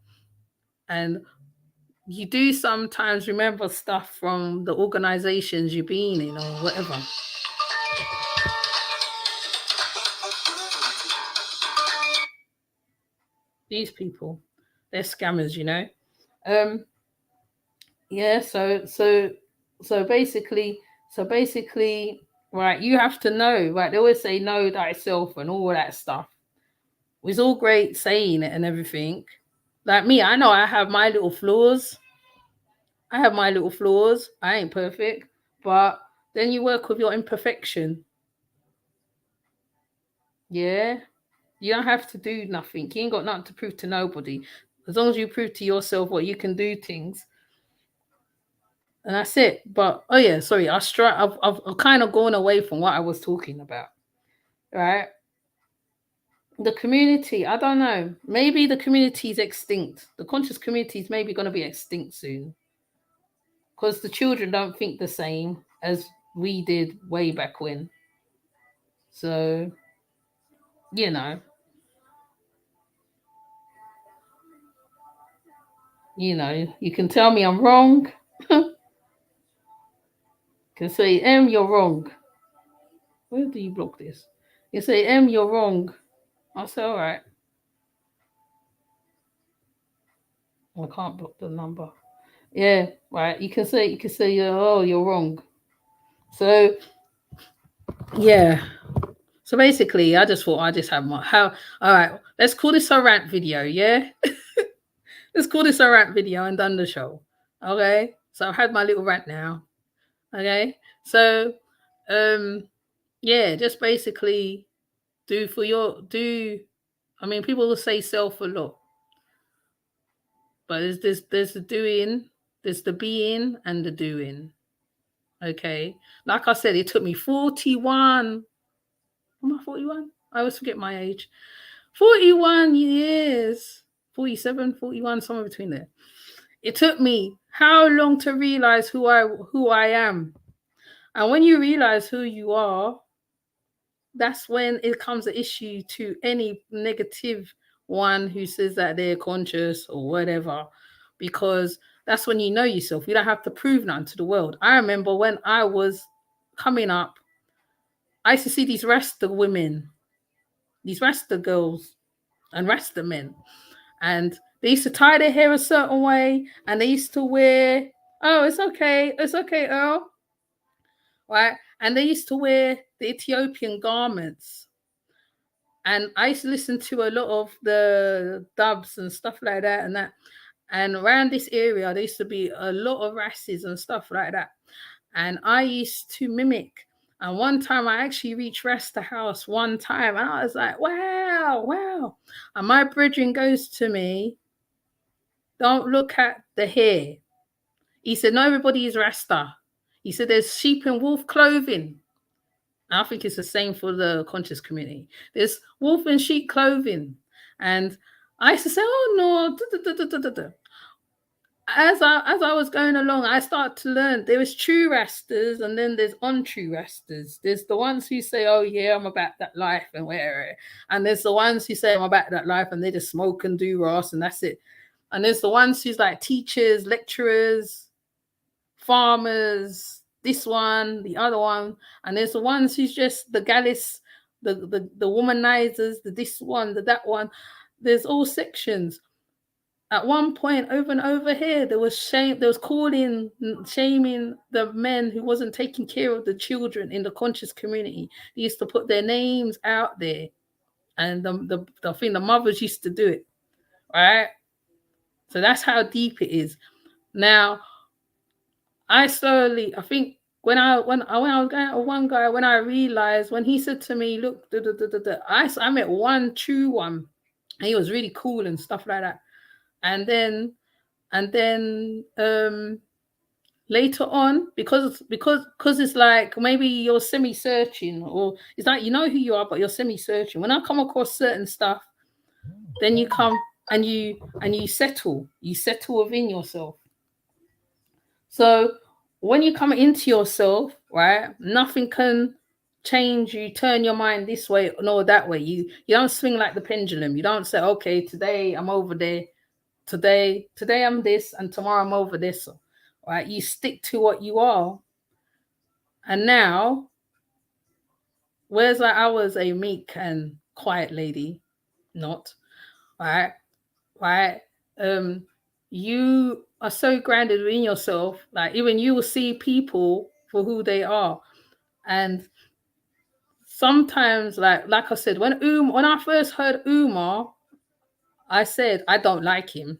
And you do sometimes remember stuff from the organizations you've been in or whatever. These people, they're scammers, you know. Um, yeah, so basically, right, you have to know, right? They always say know thyself and all that stuff. It's all great saying it and everything. Like me, I know I have my little flaws. I have my little flaws. I ain't perfect, but then you work with your imperfection. Yeah. You don't have to do nothing. You ain't got nothing to prove to nobody. As long as you prove to yourself what you can do things, and that's it. But oh yeah, sorry, I've kind of gone away from what I was talking about. Right? The community, I don't know. Maybe the community is extinct. The conscious community is maybe going to be extinct soon because the children don't think the same as we did way back when. So you know, you can tell me I'm wrong. Can say, you're wrong. Where do you block this? You say, you're wrong. I say, all right. I can't block the number. Yeah, right. You can say, oh, you're wrong. So yeah. So basically, I just thought I just had my how. All right, let's call this a rant video. Yeah, let's call this a rant video and done the show. Okay. So I've had my little rant now. Okay. So, um, yeah, just basically do for your do. I mean, people will say self a lot, but there's the doing, there's the being and the doing. Okay. Like I said, it took me 41. Am I 41? I always forget my age. 41 years. 47, 41, somewhere between there. It took me how long to realize who I am. And when you realize who you are, that's when it comes an issue to any negative one who says that they're conscious or whatever, because that's when you know yourself. You don't have to prove nothing to the world. I remember when I was coming up, I used to see these Rasta women, these Rasta girls, and Rasta men, and they used to tie their hair a certain way, and they used to wear, oh, it's okay, Earl, right? And they used to wear the Ethiopian garments. And I used to listen to a lot of the dubs and stuff like that, and that. And around this area, there used to be a lot of rasses and stuff like that. And I used to mimic. And one time I actually reached Rasta House one time, and I was like, wow, wow. And my brethren goes to me, don't look at the hair. He said, not everybody is Rasta. He said, there's sheep and wolf clothing. I think it's the same for the conscious community. There's wolf and sheep clothing. And I used to say, oh no. As I was going along, I started to learn there is true rastas and then there's untrue rastas. There's the ones who say, oh yeah, I'm about that life and where, and there's the ones who say I'm about that life and they just smoke and do Ross and that's it. And there's the ones who's like teachers, lecturers, farmers, this one, the other one, and there's the ones who's just the gallus, the womanizers, the this one, the that one. There's all sections. At one point, over and over here, there was shame. There was calling, shaming the men who wasn't taking care of the children in the conscious community. They used to put their names out there, and I think the mothers used to do it, right? So that's how deep it is. Now, I think when I was going to one guy, when I realized, when he said to me, look, I met one true one, and he was really cool and stuff like that. And then later on, because it's like maybe you're semi-searching, or it's like you know who you are, but you're semi-searching. When I come across certain stuff, then you come and you settle within yourself. So when you come into yourself, right, nothing can change you, turn your mind this way nor that way. You don't swing like the pendulum. You don't say, okay, today I'm over there, today I'm this, and tomorrow I'm over this. Right? You stick to what you are. And now, whereas I was a meek and quiet lady, not right, you are so grounded in yourself, like even you will see people for who they are. And sometimes, like I said, when I first heard Umar, I said I don't like him.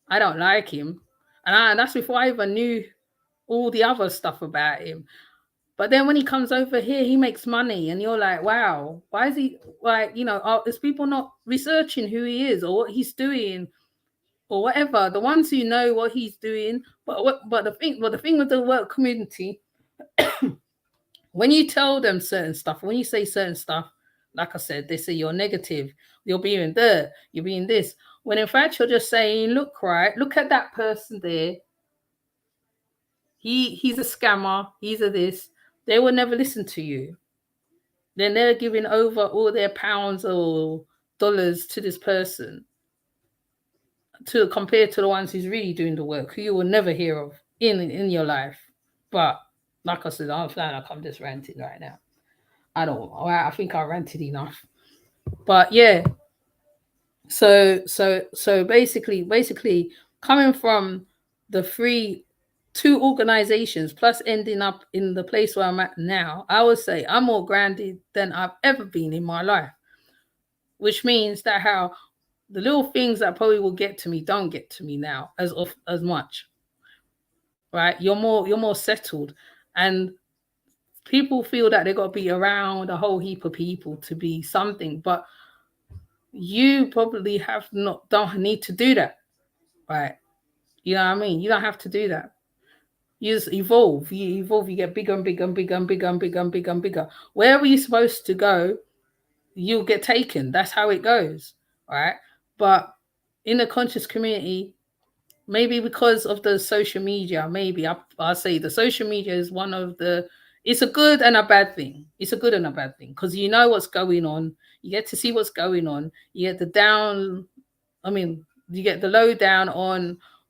And that's before I even knew all the other stuff about him. But then when he comes over here, he makes money, and you're like, wow, why is he like, is people not researching who he is or what he's doing or whatever? The ones who know what he's doing, but the thing with the work community, when you tell them certain stuff, when you say certain stuff, like I said, they say you're negative, you're being there, you're being this. When in fact you're just saying, look at that person there. He's a scammer, he's a this. They will never listen to you. Then they're giving over all their pounds or dollars to this person, to compare to the ones who's really doing the work, who you will never hear of in your life. But like I said, I'm flying like I'm just ranting right now. I think I ranted enough. But yeah. So basically coming from the two organizations plus ending up in the place where I'm at now, I would say I'm more grounded than I've ever been in my life. Which means that how the little things that probably will get to me don't get to me now as much. Right? You're more settled, and people feel that they got to be around a whole heap of people to be something, but you probably don't need to do that, right? You know what I mean? You don't have to do that. You just evolve. You get bigger and bigger and bigger and bigger and bigger and bigger and bigger. Wherever you're supposed to go, you'll get taken. That's how it goes, right? But in the conscious community, maybe because of the social media, maybe I'll say the social media is one of the, it's a good and a bad thing. It's a good and a bad thing because you know what's going on. You get to see what's going on. You get you get the lowdown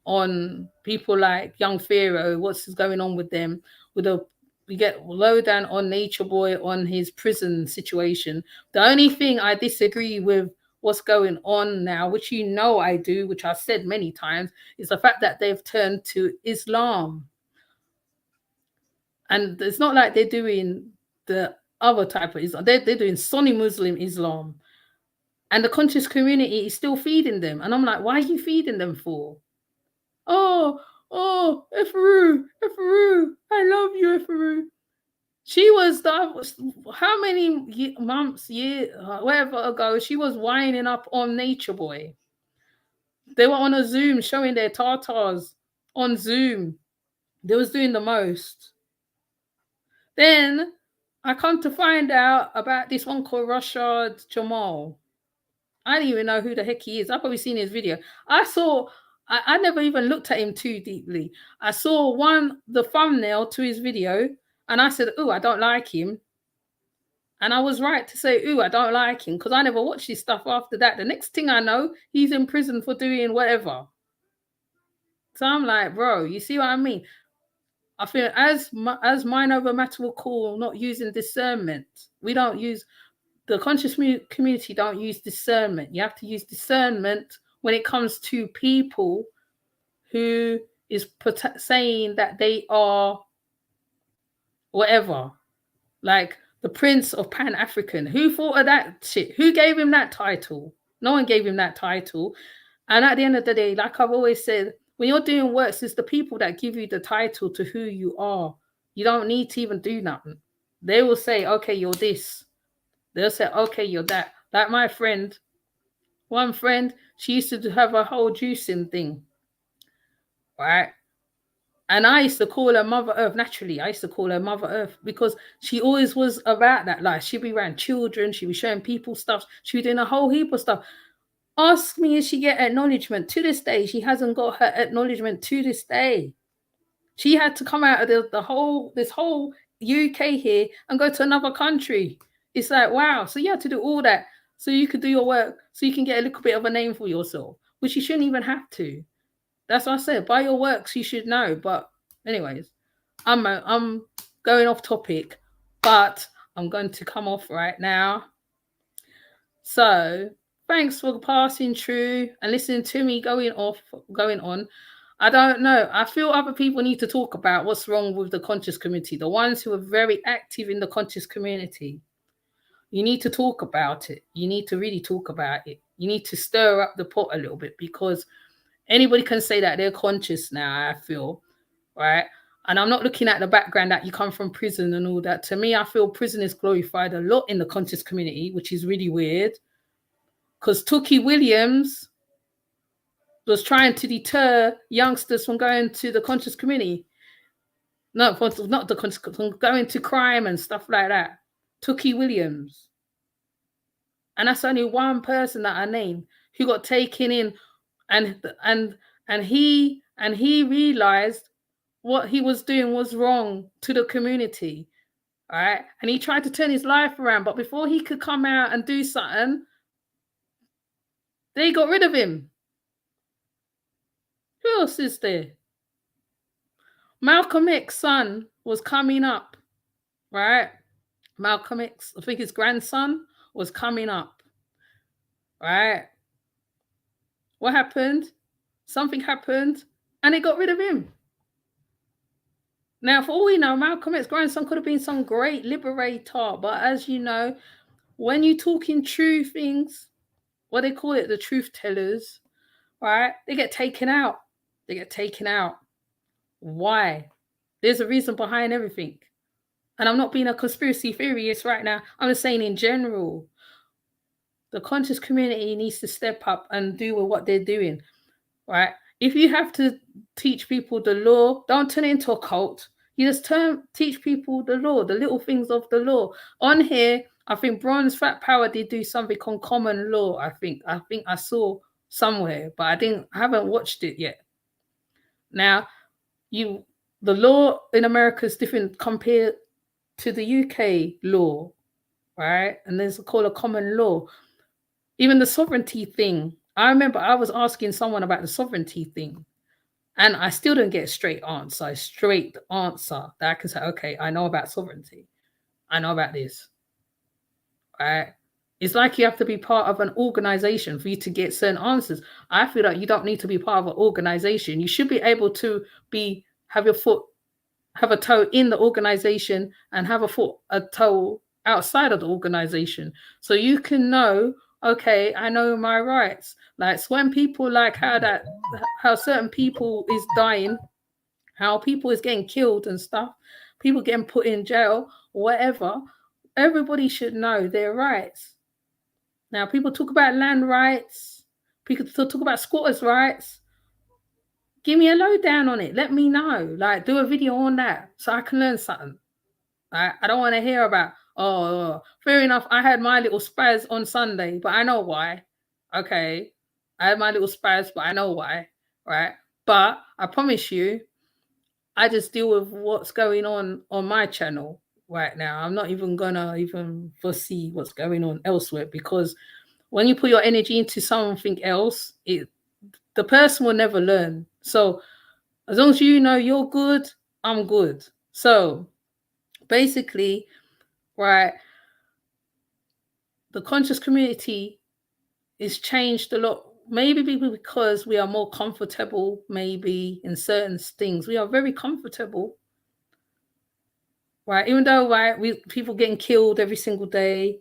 on people like Young Pharaoh, what's going on with them. We get lowdown on Nature Boy on his prison situation. The only thing I disagree with what's going on now, which I do, which I've said many times, is the fact that they've turned to Islam. And it's not like they're doing the other type of Islam. They're doing Sunni Muslim Islam. And the conscious community is still feeding them. And I'm like, why are you feeding them for? Oh, Efaru, I love you, Efaru. She was how many months, whatever ago, she was winding up on Nature Boy. They were on a Zoom showing their tartars on Zoom. They was doing the most. Then I come to find out about this one called Rashad Jamal. I didn't even know who the heck he is. I've probably seen his video. I never even looked at him too deeply. I saw the thumbnail to his video, and I said, "Oh, I don't like him." And I was right to say, "Oh, I don't like him," because I never watched his stuff after that. The next thing I know, he's in prison for doing whatever. So I'm like, bro, you see what I mean? I feel as Mind Over Matter will call not using discernment. We don't use, the conscious community don't use discernment. You have to use discernment when it comes to people who is saying that they are whatever, like the Prince of Pan-African. Who thought of that shit? Who gave him that title? No one gave him that title. And at the end of the day, like I've always said, when you're doing works, it's the people that give you the title to who you are. You don't need to even do nothing. They will say, okay, you're this. They'll say, okay, you're that. Like my friend, one friend, she used to have a whole juicing thing, right? And I used to call her Mother Earth. Naturally, I used to call her Mother Earth because she always was about that. Like, she'd be around children, she'd be showing people stuff, she'd be doing a whole heap of stuff. Ask me, if she get acknowledgement? To this day, she hasn't got her acknowledgement to this day. She had to come out of this whole UK here and go to another country. It's like, wow. So you had to do all that so you could do your work, so you can get a little bit of a name for yourself, which you shouldn't even have to. That's what I said. By your works, you should know. But anyways, I'm going off topic, but I'm going to come off right now. So thanks for passing through and listening to me going on. I don't know. I feel other people need to talk about what's wrong with the conscious community. The ones who are very active in the conscious community. You need to talk about it. You need to really talk about it. You need to stir up the pot a little bit, because anybody can say that they're conscious now, I feel, right? And I'm not looking at the background that you come from prison and all that. To me, I feel prison is glorified a lot in the conscious community, which is really weird. Because Tookie Williams was trying to deter youngsters from going to the conscious community. No, not the conscious, from going to crime and stuff like that. Tookie Williams. And that's only one person that I named who got taken in, and he realized what he was doing was wrong to the community. All right. And he tried to turn his life around, but before he could come out and do something, they got rid of him. Who else is there? Malcolm X's son was coming up, right? Malcolm X, I think his grandson was coming up, right? What happened? Something happened and they got rid of him. Now, for all we know, Malcolm X's grandson could have been some great liberator, but as you know, when you're talking true things, what they call it, the truth tellers, right? They get taken out. They get taken out. Why? There's a reason behind everything. And I'm not being a conspiracy theorist right now. I'm just saying in general, the conscious community needs to step up and do with what they're doing, right? If you have to teach people the law, don't turn it into a cult. You just teach people the law, the little things of the law. On here, I think Bronze Fat Power did do something on common law. I think I saw somewhere, but I haven't watched it yet. Now, the law in America is different compared to the UK law, right? And there's called a common law. Even the sovereignty thing. I remember I was asking someone about the sovereignty thing, and I still don't get a straight answer that I can say, okay, I know about sovereignty. I know about this. Right? It's like you have to be part of an organization for you to get certain answers. I feel like you don't need to be part of an organization. You should be able to have a toe in the organization and have a toe outside of the organization. So you can know, okay, I know my rights. Like, so when people like how certain people is dying, how people is getting killed and stuff, people getting put in jail, whatever, everybody should know their rights. Now, people talk about land rights, people talk about squatters' rights. Give me a lowdown on it. Let me know. Like, do a video on that so I can learn something. I don't want to hear about, fair enough, I had my little spaz on Sunday, but I know why. Okay. I had my little spaz, but I know why. Right. But I promise you, I just deal with what's going on my channel right now. I'm not even gonna even foresee what's going on elsewhere, because when you put your energy into something else, the person will never learn. So as long as you know you're good, I'm good. So basically, right, the conscious community is changed a lot maybe because we are more comfortable, maybe in certain things. We are very comfortable, right? Even though, right, people getting killed every single day,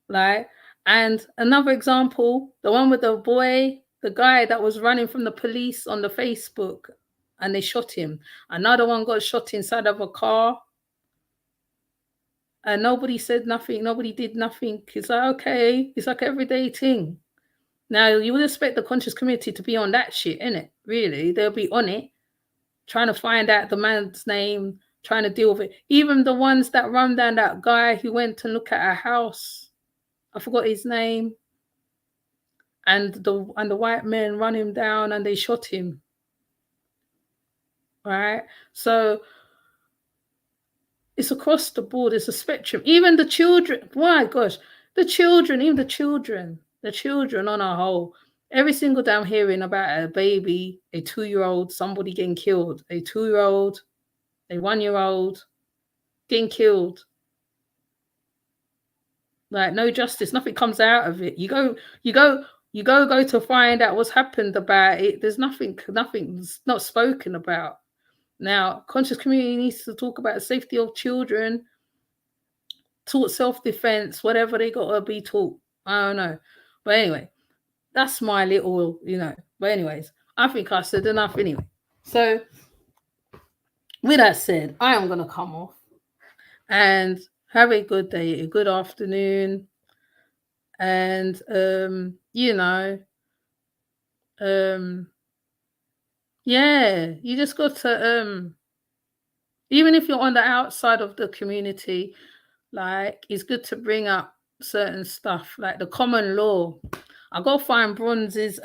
right? And another example, the one with the boy, the guy that was running from the police on the Facebook, and they shot him. Another one got shot inside of a car, and nobody said nothing. Nobody did nothing. It's like, okay, it's like everyday thing. Now you would expect the conscious community to be on that shit, innit? Really, they'll be on it, trying to find out the man's name, trying to deal with it. Even the ones that run down that guy who went to look at a house, I forgot his name, and the white men run him down and they shot him. Right? So it's across the board, it's a spectrum. Even the children, my gosh, the children, even the children on a whole. Every single day I'm hearing about a baby, a 2-year-old, somebody getting killed, a 2-year-old, a 1-year-old getting killed. Like no justice, nothing comes out of it. You go to find out what's happened about it. There's nothing's not spoken about. Now, conscious community needs to talk about the safety of children, taught self-defense, whatever they got to be taught. I don't know. But anyway, that's my little, But anyways, I think I said enough anyway. So with that said, I am going to come off and have a good day, a good afternoon. And, yeah, you just got to, even if you're on the outside of the community, like it's good to bring up certain stuff like the common law. I go find Bronze's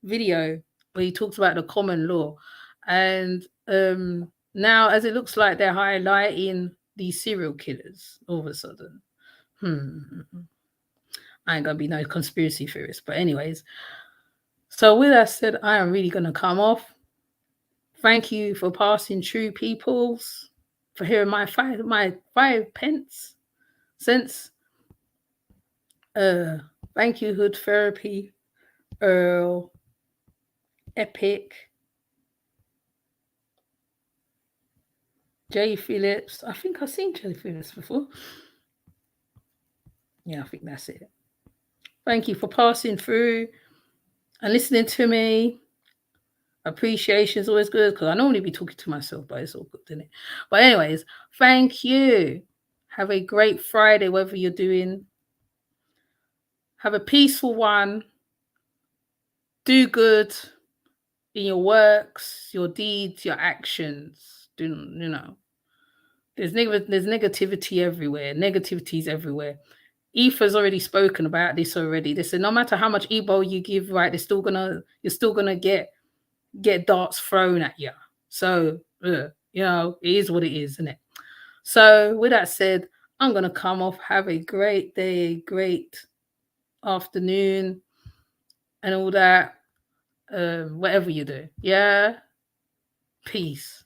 video where he talks about the common law, and now as it looks like they're highlighting these serial killers all of a sudden. I ain't gonna be no conspiracy theorist, but anyways. So with that said, I am really gonna come off. Thank you for passing through, peoples, for hearing my 5 pence cents. Thank you, Hood Therapy, Earl, Epic, Jay Phillips. I think I've seen Jay Phillips before. Yeah, I think that's it. Thank you for passing through and listening to me. Appreciation is always good because I normally be talking to myself, but it's all good, isn't it? But anyways, thank you. Have a great Friday, whatever you're doing. Have a peaceful one. Do good in your works, your deeds, your actions. There's negativity everywhere. Negativity is everywhere. Aoife's already spoken about this already. They said no matter how much Ebo you give, right, you're still gonna get darts thrown at you. So it is what it is, isn't it? So with that said, I'm gonna come off. Have a great day, great afternoon, and all that. Whatever you do, yeah. Peace.